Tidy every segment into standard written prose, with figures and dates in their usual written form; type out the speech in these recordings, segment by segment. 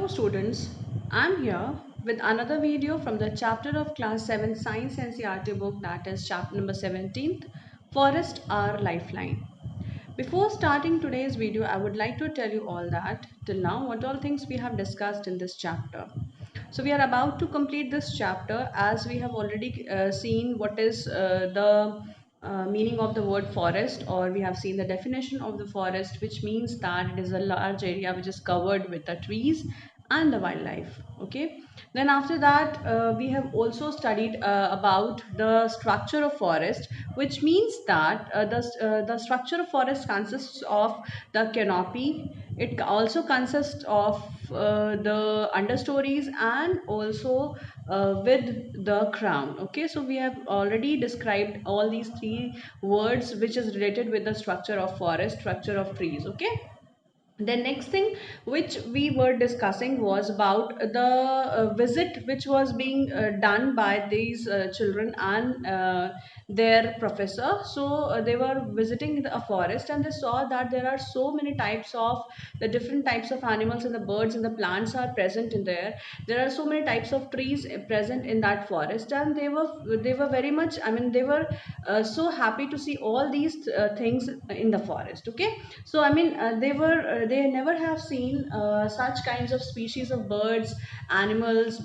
students, I'm here with another video from the chapter of class 7 Science NCERT book, that is chapter number 17th, Forest Our Lifeline. Before starting today's video, I would like to tell you all that till now what all things we have discussed in this chapter. So we are about to complete this chapter as we have already seen what is the meaning of the word forest, or we have seen the definition of the forest, which means that it is a large area which is covered with the trees and the wildlife. Okay, then after that we have also studied about the structure of forest, which means that the structure of forest consists of the canopy. It also consists of the understories and also with the crown. Okay, so we have already described all these three words which is related with the structure of forest, structure of trees. Okay, the next thing which we were discussing was about the visit which was being done by these children and their professor. So they were visiting a forest and they saw that there are so many types of the different types of animals and the birds and the plants are present in there. There are so many types of trees present in that forest, and they were very much, I mean, they were so happy to see all these things in the forest. Okay, so I mean, they never have seen such kinds of species of birds, animals.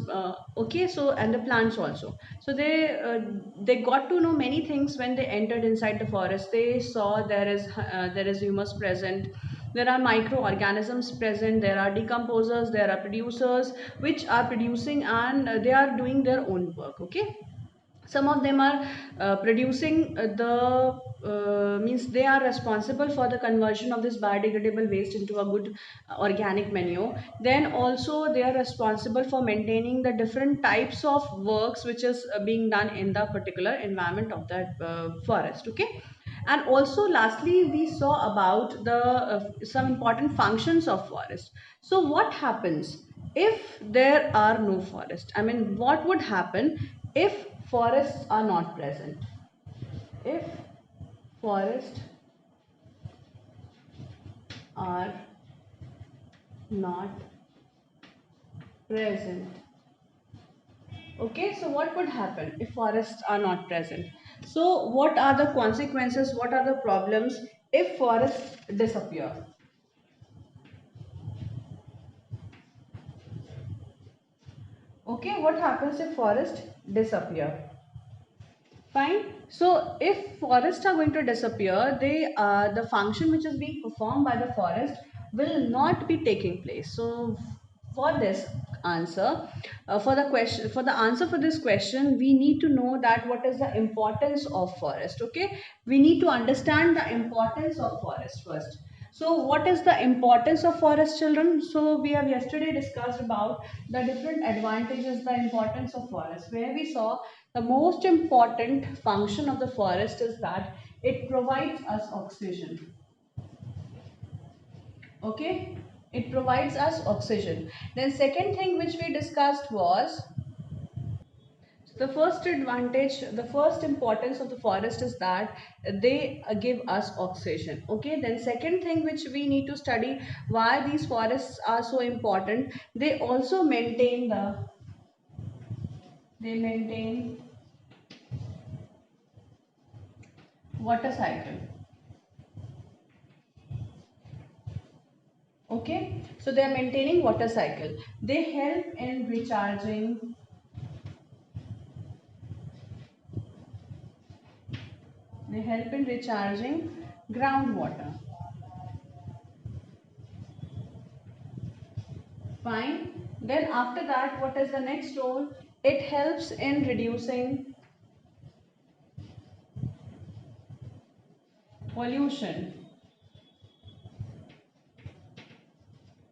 Okay, so and the plants also. So they got to know many things when they entered inside the forest. They saw there is humus present. There are microorganisms present. There are decomposers. There are producers which are producing, and they are doing their own work. Okay, some of them are producing the means they are responsible for the conversion of this biodegradable waste into a good organic manure. Then also they are responsible for maintaining the different types of works which is being done in the particular environment of that forest. Okay, and also lastly we saw about the some important functions of forest. So what happens if there are no forest? I mean, what would happen if forests are not present? If forests are not present. Okay, so what would happen if forests are not present? So what are the consequences? What are the problems if forests disappear? Okay, what happens if forests disappear? Fine. So if forests are going to disappear, the function which is being performed by the forest will not be taking place. So for this answer, for the answer for this question, we need to know that what is the importance of forest. Okay, we need to understand the importance of forest first. So what is the importance of forest, children? So we have yesterday discussed about the different advantages, the importance of forest, where we saw the most important function of the forest is that it provides us oxygen. Okay, it provides us oxygen. Then second thing which we discussed was the first advantage, the first importance of the forest is that they give us oxygen. Okay, then second thing which we need to study why these forests are so important. They also maintain water cycle. Okay, so they are maintaining water cycle. They help in recharging. They help in recharging groundwater. Fine. Then after that, what is the next role? It helps in reducing pollution.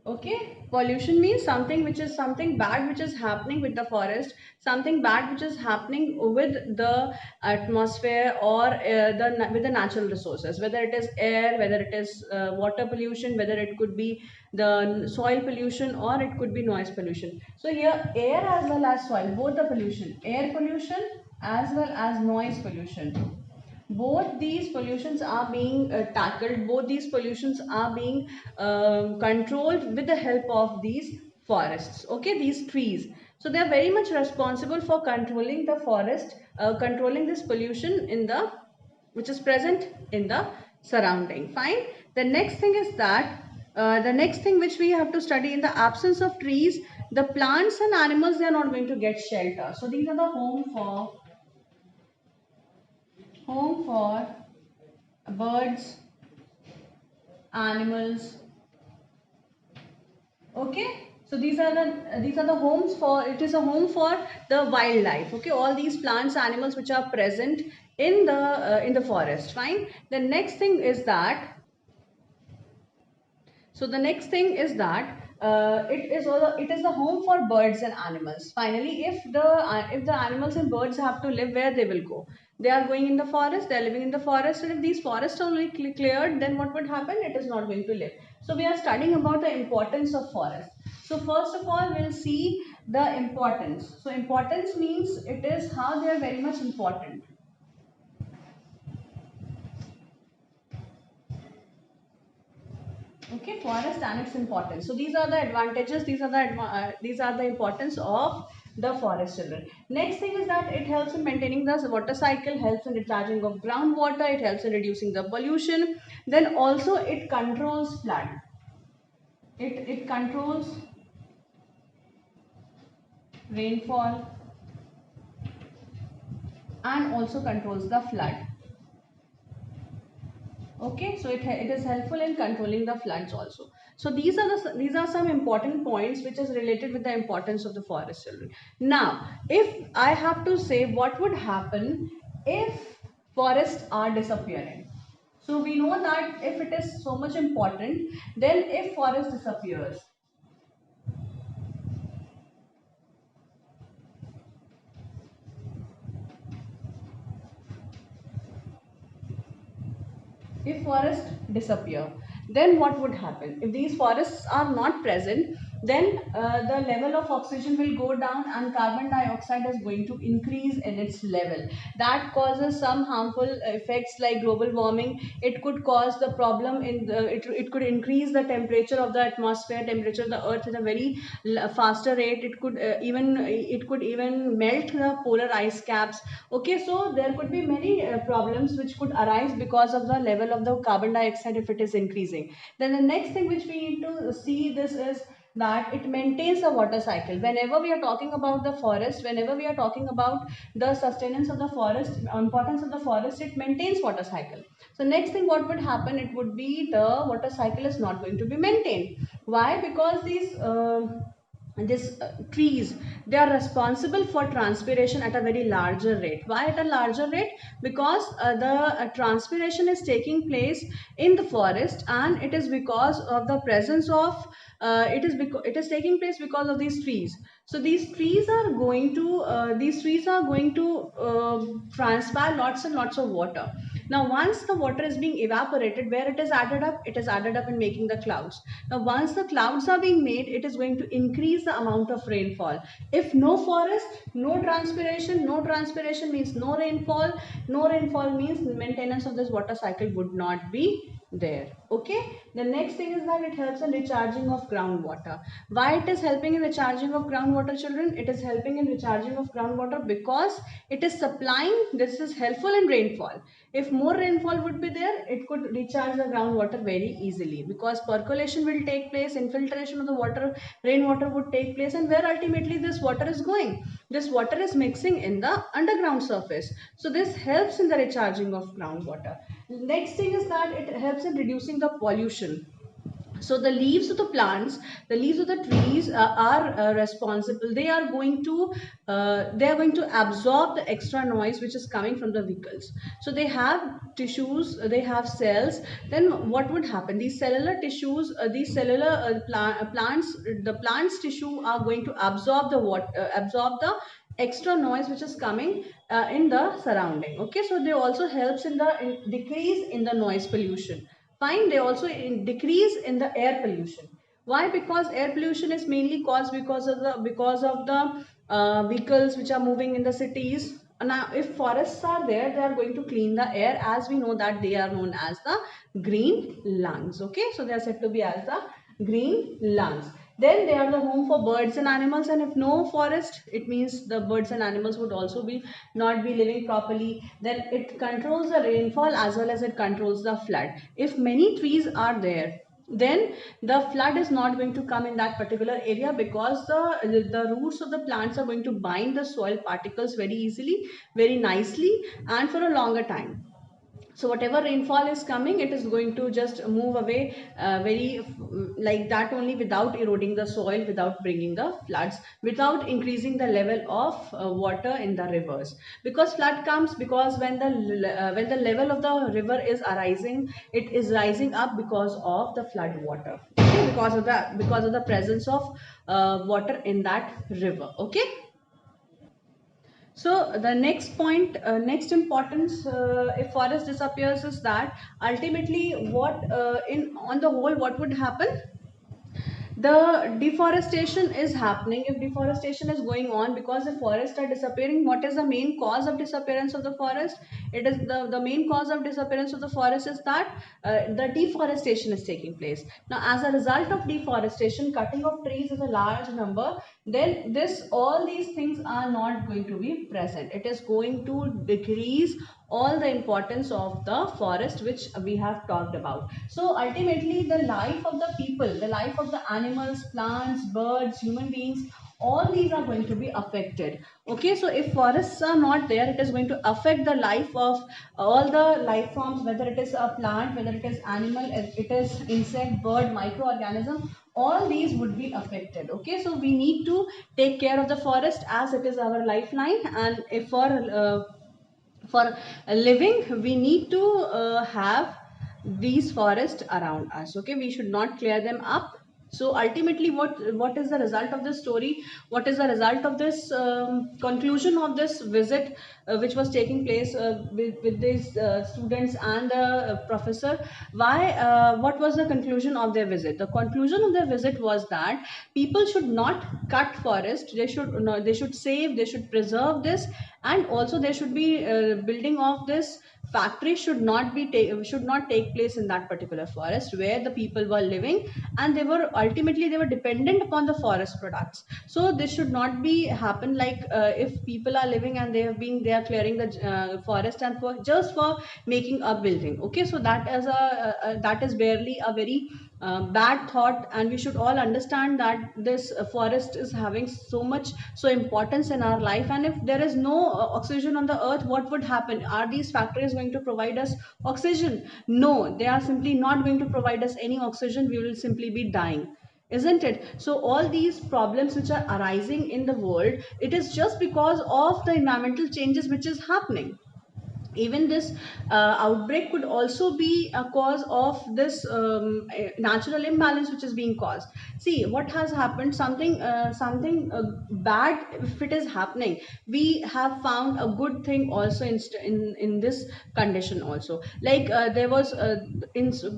Okay, pollution means something which is something bad which is happening with the forest, something bad which is happening with the atmosphere or with the natural resources, whether it is air, whether it is water pollution, whether it could be the soil pollution, or it could be noise pollution. So here air as well as soil, both the pollution, air pollution as well as noise pollution, both these pollutions are being tackled, both these pollutions are being controlled with the help of these forests. Okay, these trees. So they are very much responsible for controlling the forest, controlling this pollution in the which is present in the surrounding. Fine. The next thing is that the next thing which we have to study, in the absence of trees, the plants and animals, they are not going to get shelter. So these are the home for birds, animals. Okay, so these are the homes for, it is a home for the wildlife. Okay, all these plants, animals which are present in the forest. Fine. The next thing is that, so the next thing is that it is the home for birds and animals. Finally, if the animals and birds have to live, where they will go? They are going in the forest. They are living in the forest. And if these forests are only cleared, then what would happen? It is not going to live. So we are studying about the importance of forest. So first of all, we'll see the importance. So importance means it is how they are very much important. Okay, forest and its importance. So these are the advantages, these are the importance of the forest, children. Next thing is that it helps in maintaining the water cycle, helps in recharging of groundwater, it helps in reducing the pollution. Then also it controls flood. It controls rainfall and also controls the flood. Okay, so it is helpful in controlling the floods also. So these are some important points which is related with the importance of the forest, children. Now, if I have to say what would happen if forests are disappearing. So we know that if it is so much important, then if forest disappears, if forests disappear, then what would happen? If these forests are not present, then the level of oxygen will go down and carbon dioxide is going to increase in its level. That causes some harmful effects like global warming. It could cause the problem in it could increase the temperature of the atmosphere, temperature of the earth at a very faster rate. It could even melt the polar ice caps. Okay, so there could be many problems which could arise because of the level of the carbon dioxide if it is increasing. Then the next thing which we need to see this is that it maintains the water cycle. Whenever we are talking about the forest, whenever we are talking about the sustenance of the forest, importance of the forest, it maintains water cycle. So next thing what would happen, it would be the water cycle is not going to be maintained. Why? Because these trees, they are responsible for transpiration at a very larger rate. Why at a larger rate? Because the transpiration is taking place in the forest, and it is because of the presence of it is taking place because of these trees. So these trees are going to transpire lots and lots of water. Now once the water is being evaporated, where it is added up? It is added up in making the clouds. Now once the clouds are being made, it is going to increase the amount of rainfall. If no forest, no transpiration. No transpiration means no rainfall. No rainfall means maintenance of this water cycle would not be there. Okay, the next thing is that it helps in recharging of groundwater. Why it is helping in recharging of groundwater, children? It is helping in recharging of groundwater because it is supplying, this is helpful in rainfall. If more rainfall would be there, it could recharge the groundwater very easily, because percolation will take place, infiltration of the water, rainwater would take place, and where ultimately this water is going? This water is mixing in the underground surface. So this helps in the recharging of groundwater. Next thing is that it helps in reducing the pollution. So the leaves of the plants, the leaves of the trees are responsible. They are going to absorb the extra noise which is coming from the vehicles. So they have tissues, they have cells. Then what would happen? These cellular tissues, these cellular plants, the plants tissue are going to absorb the water, absorb the extra noise which is coming in the surrounding. Okay, so they also helps in decrease in the noise pollution. Fine, they also decrease in the air pollution. Why? Because air pollution is mainly caused because of the vehicles which are moving in the cities. Now, if forests are there, they are going to clean the air, as we know that they are known as the green lungs. Okay, so they are said to be as the green lungs. then they are the home for birds and animals, and if no forest, it means the birds and animals would also be not be living properly. Then it controls the rainfall as well as it controls the flood. If many trees are there, then the flood is not going to come in that particular area, because the roots of the plants are going to bind the soil particles very easily, very nicely, and for a longer time. So whatever rainfall is coming, it is going to just move away like that only, without eroding the soil, without bringing the floods, without increasing the level of water in the rivers. Because flood comes because when the level of the river is arising, it is rising up because of the flood water, okay? Because of the presence of water in that river, okay? So the next point, next importance, if forest disappears, is that ultimately what in on the whole what would happen? The deforestation is happening. If deforestation is going on because the forests are disappearing, what is the main cause of disappearance of the forest? It is the main cause of disappearance of the forest is that the deforestation is taking place. Now as a result of deforestation, cutting of trees is a large number, then this all these things are not going to be present. It is going to decrease all the importance of the forest which we have talked about. So ultimately the life of the people, the life of the animals, plants, birds, human beings, all these are going to be affected, okay? So if forests are not there, it is going to affect the life of all the life forms, whether it is a plant, whether it is animal, if it is insect, bird, microorganism, all these would be affected, okay? So we need to take care of the forest as it is our lifeline, and if for a living we need to have these forests around us, okay? We should not clear them up. So ultimately what is the result of this story, what is the result of this conclusion of this visit which was taking place with these students and the professor? Why what was the conclusion of their visit? The conclusion of their visit was that people should not cut forest, they should no, they should save, they should preserve this, and also there should be building of this factory should not take place in that particular forest where the people were living, and they were dependent upon the forest products. So this should not be happen, like if people are living and they are clearing the forest and for just for making a building, okay? So that is barely a very bad thought, and we should all understand that this forest is having so importance in our life. And if there is no oxygen on the earth, what would happen? Are these factories going to provide us oxygen? No, they are simply not going to provide us any oxygen. We will simply be dying, isn't it? So all these problems which are arising in the world, it is just because of the environmental changes which is happening. Even this outbreak could also be a cause of this natural imbalance which is being caused. See what has happened, something bad if it is happening, we have found a good thing also in this condition also. Like there was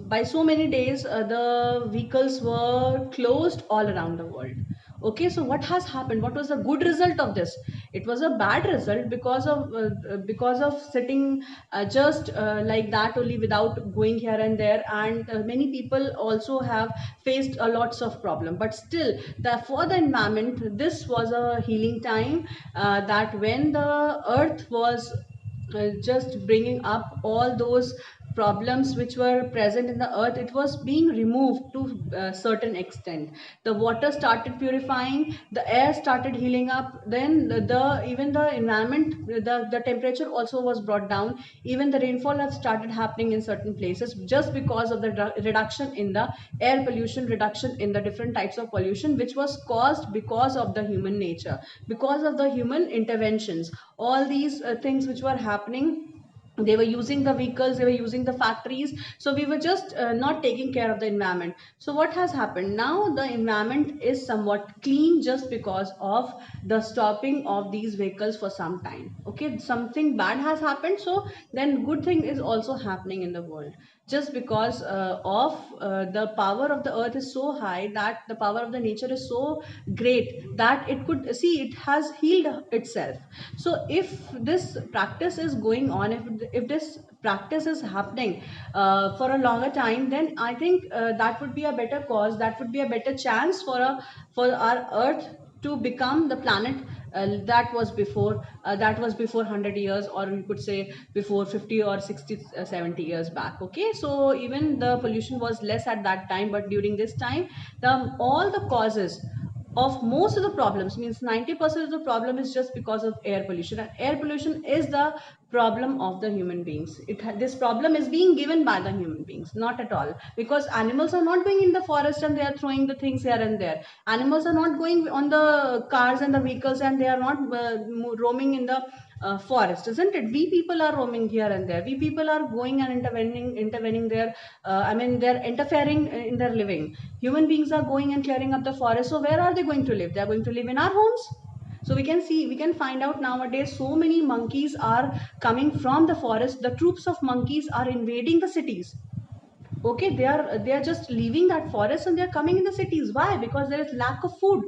by so many days the vehicles were closed all around the world. Okay, so what has happened? What was the good result of this? It was a bad result because of sitting just like that only, without going here and there, and many people also have faced a lots of problem. But still, for the environment, this was a healing time, that when the earth was just bringing up all those problems which were present in the earth, it was being removed to a certain extent. The water started purifying, the air started healing up, then even the environment, the temperature also was brought down, even the rainfall has started happening in certain places, just because of the reduction in the air pollution, reduction in the different types of pollution which was caused because of the human nature, because of the human interventions. All these things which were happening, they were using the vehicles, they were using the factories, so we were just not taking care of the environment. So what has happened now? The environment is somewhat clean just because of the stopping of these vehicles for some time, okay? Something bad has happened, so then good thing is also happening in the world. just because of the power of the earth is so high, that the power of the nature is so great that it could see, it has healed itself. So if this practice is going on, if this practice is happening for a longer time, then I think that would be a better cause, that would be a better chance for our earth to become the planet that was before 100 years, or we could say before 50 or 60 70 years back. Okay, so even the pollution was less at that time, but during this time, the all the causes of most of the problems, means 90% of the problem is just because of air pollution, and air pollution is the problem of the human beings. This problem is being given by the human beings, not at all, because animals are not going in the forest and they are throwing the things here and there. Animals are not going on the cars and the vehicles, and they are not roaming in the forest, isn't it? We people are roaming here and there. We people are going and intervening there. They're interfering in their living. Human beings are going and clearing up the forest. So where are they going to live? They are going to live in our homes. So we can find out nowadays, so many monkeys are coming from the forest. The troops of monkeys are invading the cities. Okay, they are just leaving that forest and they are coming in the cities. Why? Because there is lack of food,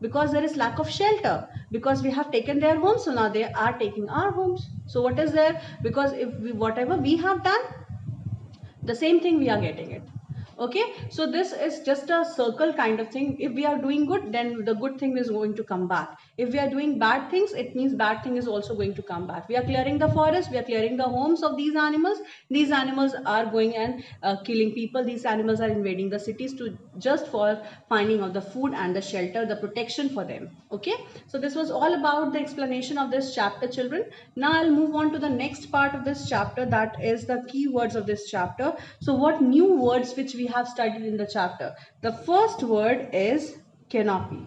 because there is lack of shelter, because we have taken their homes, so now they are taking our homes. So what is there? Because if whatever we have done, the same thing we are getting it. Okay, so this is just a circle kind of thing. If we are doing good, then the good thing is going to come back. If we are doing bad things, it means bad thing is also going to come back. We are clearing the forest, we are clearing the homes of these animals. These animals are going and killing people. These animals are invading the cities to just for finding of the food and the shelter, the protection for them. Okay, so this was all about the explanation of this chapter, children. Now I'll move on to the next part of this chapter, that is the keywords of this chapter. So what new words which we have studied in the chapter? The first word is canopy.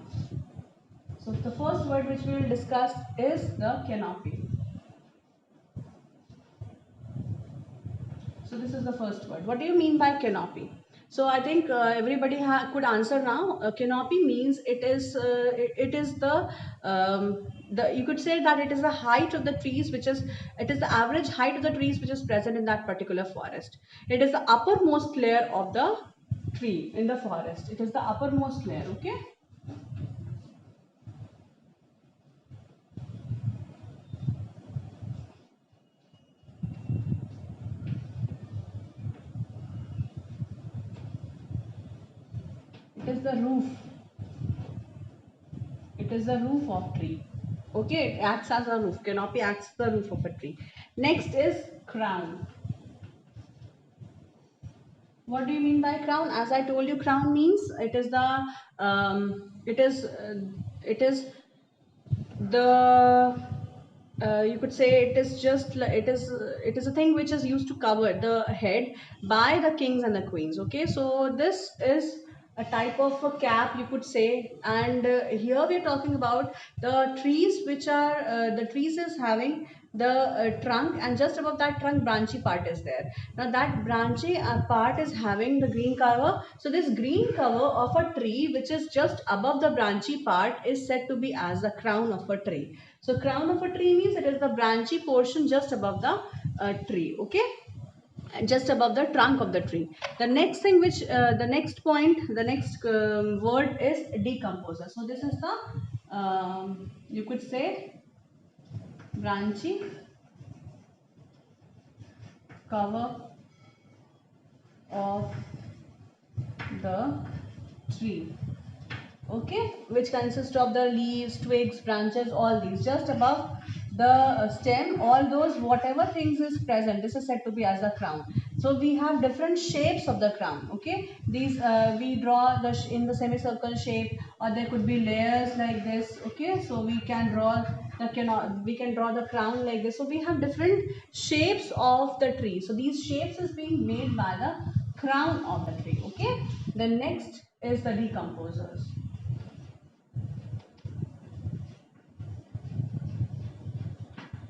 So the first word which we will discuss is the canopy. So this is the first word. What do you mean by canopy? So I think everybody could answer now. Canopy means it is the you could say that it is the height of the trees, which is, it is the average height of the trees which is present in that particular forest. It is the uppermost layer of the tree in the forest. It is the uppermost layer. Okay. It is the roof. It is the roof of tree. Okay, it acts as a roof. Canopy acts as the roof of a tree. Next is crown. What do you mean by crown? As I told you, crown means it is the it is the you could say it is just it is a thing which is used to cover the head by the kings and the queens. Okay, so this is a type of a cap, you could say. And here we are talking about the trees, which are the trees is having the trunk, and just above that trunk, branchy part is there. Now that branchy part is having the green cover. So this green cover of a tree which is just above the branchy part is said to be as the crown of a tree. So crown of a tree means it is the branchy portion just above the tree. Okay, just above the trunk of the tree. The next thing which the next point, the next word is decomposer. So this is the you could say branchy cover of the tree. Okay, which consists of the leaves, twigs, branches, all these just above the stem. All those whatever things is present, this is said to be as a crown. So we have different shapes of the crown. Okay, these we draw the in the semicircle shape, or there could be layers like this. Okay, so we can draw we can draw the crown like this. So we have different shapes of the tree. So these shapes is being made by the crown of the tree. Okay, the next is the decomposers.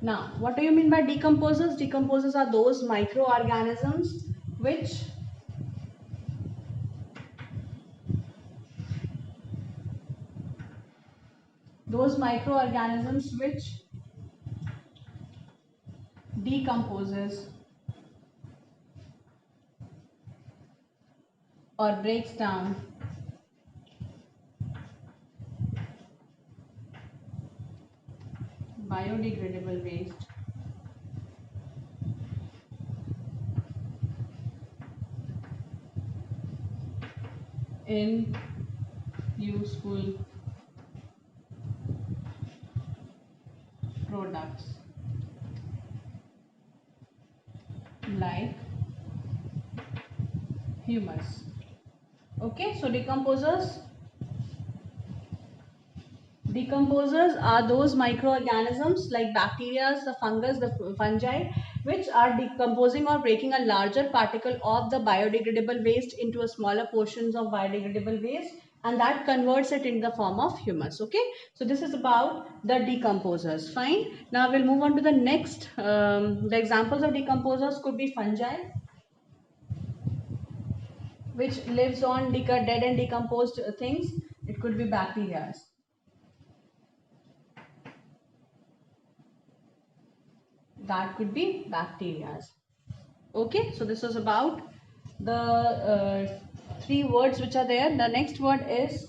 Now, what do you mean by decomposers? Decomposers are those microorganisms which those microorganisms which decomposes or breaks down biodegradable waste in useful products like humus. Okay, so decomposers are those microorganisms like bacteria, the fungus, the fungi, which are decomposing or breaking a larger particle of the biodegradable waste into a smaller portions of biodegradable waste, and that converts it in the form of humus. Okay, so this is about the decomposers. Fine. Now we'll move on to the next. The examples of decomposers could be fungi, which lives on dead and decomposed things. It could be bacteria. That could be bacteria. Okay, so this was about the three words which are there. The next word is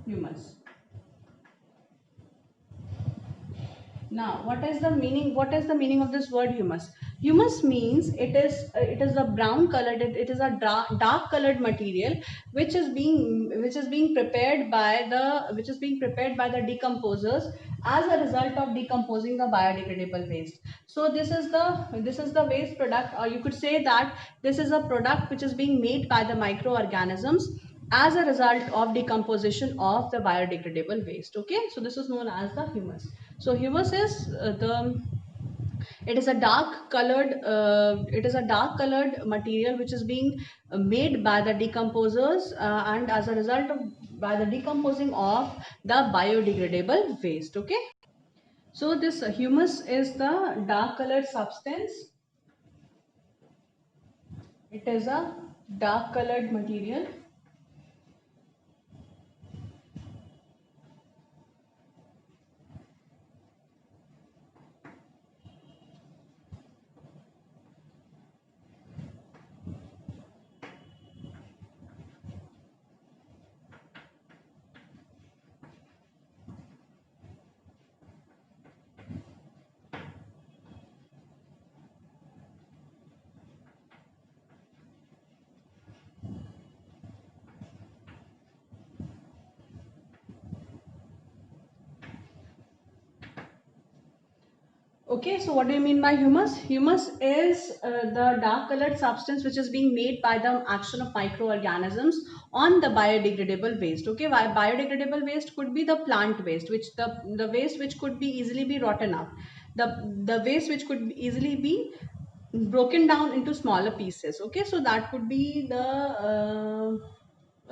humus. Now, what is the meaning of this word humus? Humus means it is a brown colored, it is a dark colored material which is being prepared by the decomposers as a result of decomposing the biodegradable waste. So this is the waste product, or you could say that this is a product which is being made by the microorganisms as a result of decomposition of the biodegradable waste. Okay, so this is known as the humus. So humus is it is a dark colored material which is being made by the decomposers, and as a result of by the decomposing of the biodegradable waste. Okay, so this humus is the dark colored substance. It is a dark colored material Okay, so what do you mean by humus? Humus is the dark colored substance which is being made by the action of microorganisms on the biodegradable waste. Okay, why biodegradable waste could be the plant waste, which the waste which could be easily be rotten up, the waste which could easily be broken down into smaller pieces. Okay, so that could be the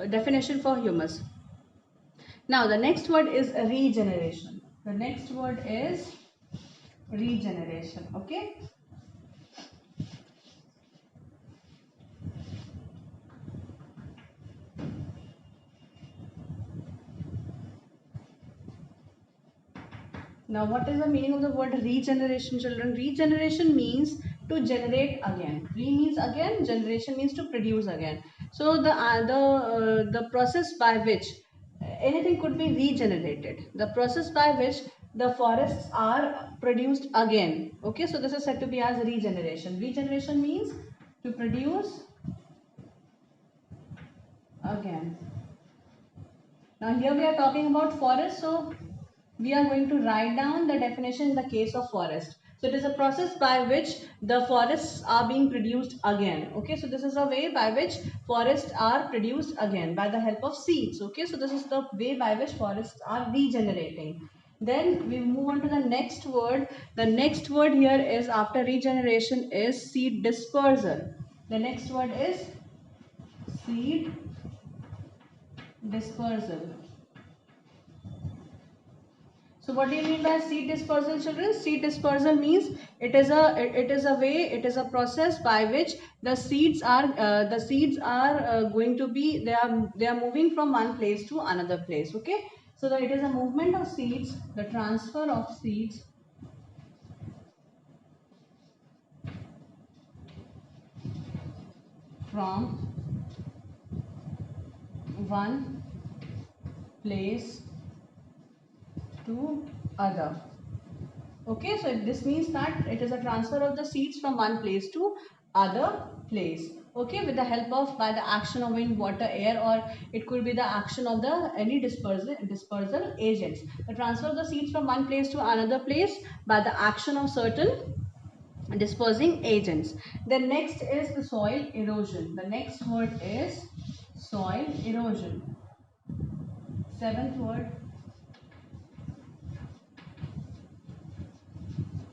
definition for humus. Now the next word is regeneration. The next word is regeneration. Okay, now what is the meaning of the word regeneration, children? Regeneration means to generate again. Re means again, generation means to produce again. So the process by which anything could be regenerated, the process by which the forests are produced again. Okay, so this is said to be as regeneration. Regeneration means to produce again. Now here we are talking about forest, so we are going to write down the definition in the case of forest. So it is a process by which the forests are being produced again. Okay, so this is a way by which forests are produced again by the help of seeds. Okay, so this is the way by which forests are regenerating. Then we move on to the next word. The next word here is after regeneration is seed dispersal. The next word is seed dispersal. So what do you mean by seed dispersal, children? Seed dispersal means it is a process by which the seeds are going to be they are moving from one place to another place. Okay, so it is a movement of seeds, the transfer of seeds from one place to other. Okay, so this means that it is a transfer of the seeds from one place to other place. Okay, with the help of by the action of wind, water, air, or it could be the action of the any dispersal agents. The transfer of the seeds from one place to another place by the action of certain dispersing agents. Then next is the soil erosion. The next word is soil erosion. Seventh word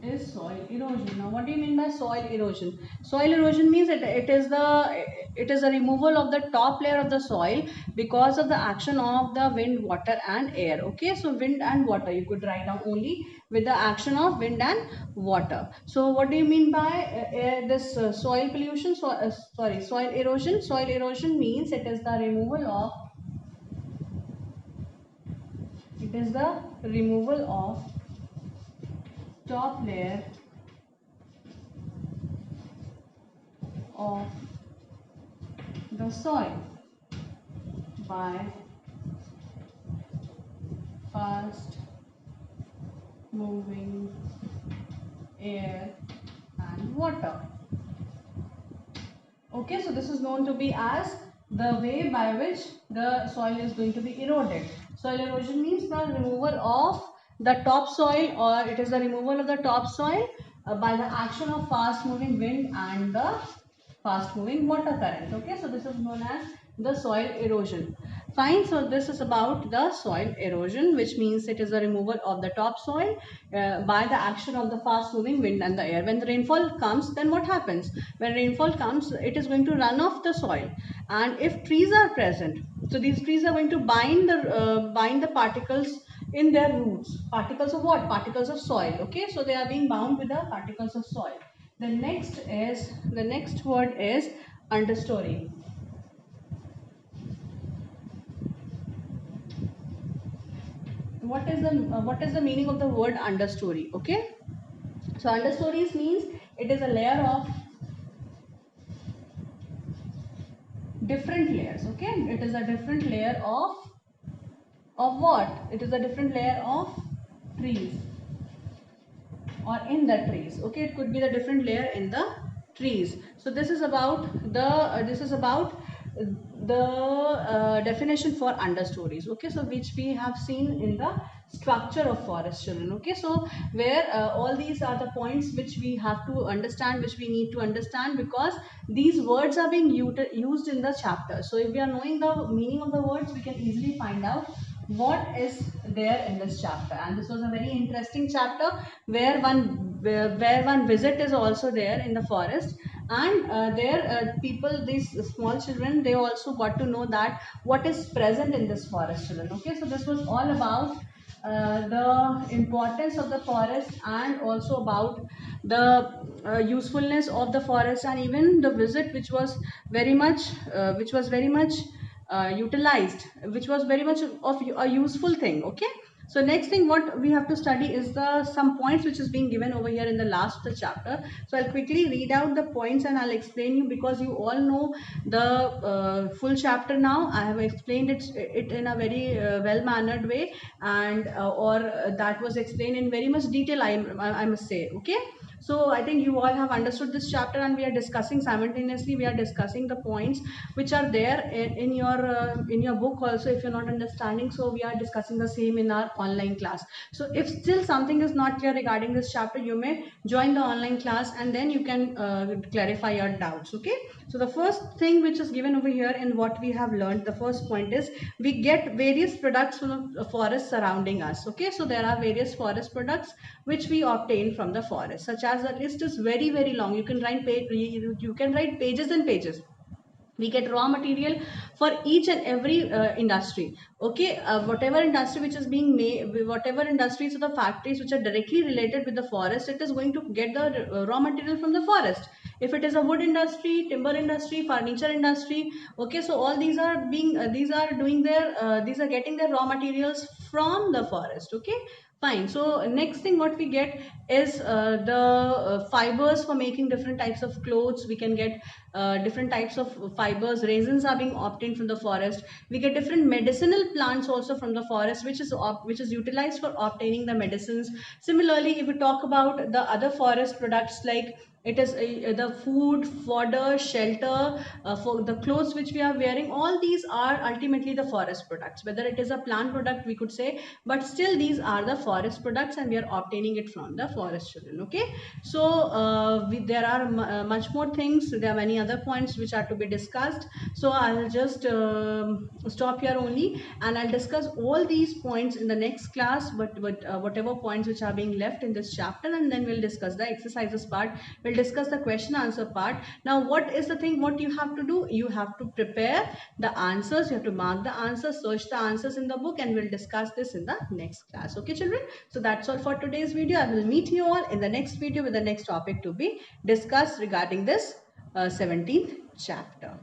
is soil erosion. Now what do you mean by soil erosion? Soil erosion means it is a removal of the top layer of the soil because of the action of the wind, water and air. Okay, so wind and water you could write down only with the action of wind and water. So what do you mean by this soil pollution? Soil erosion. Soil erosion means it is the removal of top layer of the soil by fast moving air and water. Okay, so this is known to be as the way by which the soil is going to be eroded. Soil erosion means the removal of the topsoil, or it is the removal of the topsoil by the action of fast moving wind and the fast moving water current. Okay, so this is known as the soil erosion. Fine, so this is about the soil erosion, which means it is the removal of the topsoil by the action of the fast moving wind and the air. When the rainfall comes, then what happens? When rainfall comes, it is going to run off the soil, and if trees are present, so these trees are going to bind the particles in their roots. Particles of what? Particles of soil. Okay, so they are being bound with the particles of soil. The next word is understory. What is the meaning of the word understory? Okay, so understories means it is a layer of different layers. Okay, it is a different layer of what? It is a different layer of trees or in the trees. Okay, it could be the different layer in the trees. So this is about the definition for understories. Okay, so which we have seen in the structure of forest, children. Okay, so where all these are the points which we have to understand, which we need to understand, because these words are being used in the chapter. So if we are knowing the meaning of the words, we can easily find out what is there in this chapter. And this was a very interesting chapter where one visit is also there in the forest, and there people, these small children, they also got to know that what is present in this forest, children. Okay, so this was all about the importance of the forest, and also about the usefulness of the forest, and even the visit which was very much utilized, which was very much of a useful thing. Okay, so next thing what we have to study is the some points which is being given over here in the last of the chapter. So I'll quickly read out the points and I'll explain you, because you all know the full chapter now. I have explained it in a very well mannered way, and or that was explained in very much detail, I must say. Okay, so I think you all have understood this chapter, and we are discussing simultaneously, we are discussing the points which are there in your book also. If you're not understanding, so we are discussing the same in our online class. So if still something is not clear regarding this chapter, you may join the online class, and then you can clarify your doubts. Okay, so the first thing which is given over here in what we have learned, the first point is we get various products from the forest surrounding us. Okay, so there are various forest products which we obtain from the forest, such as, the list is very very long. You can write pages and pages. We get raw material for each and every industry. Okay, whatever industry which is being made, whatever industries or the factories which are directly related with the forest, it is going to get the raw material from the forest. If it is a wood industry, timber industry, furniture industry, okay, so all these are being these are getting their raw materials from the forest. Okay, Fine. So next thing what we get is the fibers for making different types of clothes. We can get different types of fibers. Resins are being obtained from the forest. We get different medicinal plants also from the forest, which is utilized for obtaining the medicines. Similarly, if we talk about the other forest products, like it is the food, fodder, shelter, for the clothes which we are wearing, all these are ultimately the forest products. Whether it is a plant product, we could say, but still these are the forest products and we are obtaining it from the forest children. Okay, so there are much more things. There are many other points which are to be discussed, so I'll just stop here only, and I'll discuss all these points in the next class, but whatever points which are being left in this chapter, and then we'll discuss the exercises part, we'll discuss the question answer part. Now what is the thing what you have to do? You have to prepare the answers, you have to mark the answers, search the answers in the book, and we'll discuss this in the next class. Okay children, so that's all for today's video. I will meet you all in the next video with the next topic to be discussed regarding this 17th chapter.